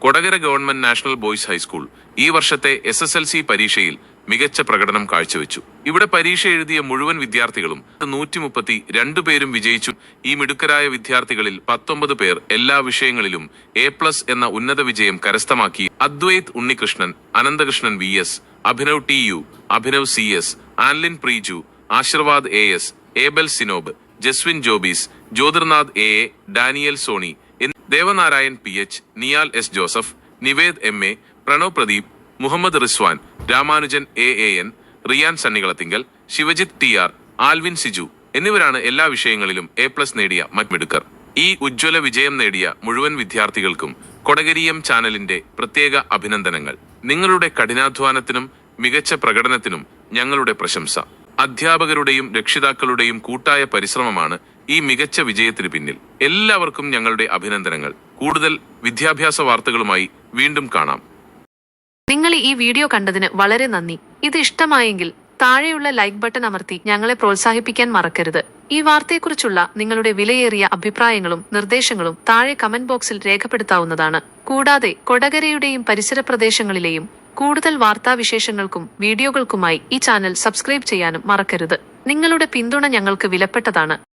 Kodakara government national boys high school ഈ വർഷത്തെ SSLC പരീക്ഷയിൽ മികച്ച പ്രകടനം കാഴ്ചവെച്ചു. ഇവിടെ പരീക്ഷ എഴുതിയ മുഴുവൻ വിദ്യാർത്ഥികളും 132 പേരും വിജയിച്ചു. ഈ മിടുക്കരായ വിദ്യാർത്ഥികളിൽ 19 പേർ എല്ലാ വിഷയങ്ങളിലും A+ എന്ന ഉന്നത വിജയം കരസ്ഥമാക്കി. Advaith Unnikrishnan, Ananthakrishnan VS, Abhinav TU, Abhinav CS, Anlin Preeju, Ashirvad AS, Abel Sinob, Jaswin Jobies, Jyothirnath AA, Daniel Sony, Devanarayan PH, Niyal S Joseph, Nived MA, Pranav Pradeep, Muhammad Rizwan, Ramanujan AAN, Riyan Sunny Kalathinkal, Sivajith TR, Alvin Siju എന്നിവരാണ് എല്ലാ വിഷയങ്ങളിലും A+ നേടിയ മറ്റ്മിടുക്കർ. ഈ ഉജ്ജ്വല വിജയം നേടിയ മുഴുവൻ വിദ്യാർത്ഥികൾക്കും കൊടകരിയം ചാനലിന്റെ പ്രത്യേക അഭിനന്ദനങ്ങൾ. നിങ്ങളുടെ കഠിനാധ്വാനത്തിനും മികച്ച പ്രകടനത്തിനും ഞങ്ങളുടെ പ്രശംസ. അധ്യാപകരുടെയും രക്ഷിതാക്കളുടെയും കൂട്ടായ പരിശ്രമമാണ് ഈ മികച്ച വിജയത്തിന് പിന്നിൽ. എല്ലാവർക്കും ഞങ്ങളുടെ അഭിനന്ദനങ്ങൾ. കൂടുതൽ വിദ്യാഭ്യാസ വാർത്തകളുമായി വീണ്ടും കാണാം. നിങ്ങൾ ഈ വീഡിയോ കണ്ടതിന് വളരെ നന്ദി. ഇത് ഇഷ്ടമായെങ്കിൽ താഴെയുള്ള ലൈക്ക് ബട്ടൺ അമർത്തി ഞങ്ങളെ പ്രോത്സാഹിപ്പിക്കാൻ മറക്കരുത്. ഈ വാർത്തയെക്കുറിച്ചുള്ള നിങ്ങളുടെ വിലയേറിയ അഭിപ്രായങ്ങളും നിർദ്ദേശങ്ങളും താഴെ കമന്റ് ബോക്സിൽ രേഖപ്പെടുത്താവുന്നതാണ്. കൂടാതെ കൊടകരയുടെയും പരിസര പ്രദേശങ്ങളിലെയും കൂടുതൽ വാർത്താവിശേഷങ്ങൾക്കും വീഡിയോകൾക്കുമായി ഈ ചാനൽ സബ്സ്ക്രൈബ് ചെയ്യാനും മറക്കരുത്. നിങ്ങളുടെ പിന്തുണ ഞങ്ങൾക്ക് വിലപ്പെട്ടതാണ്.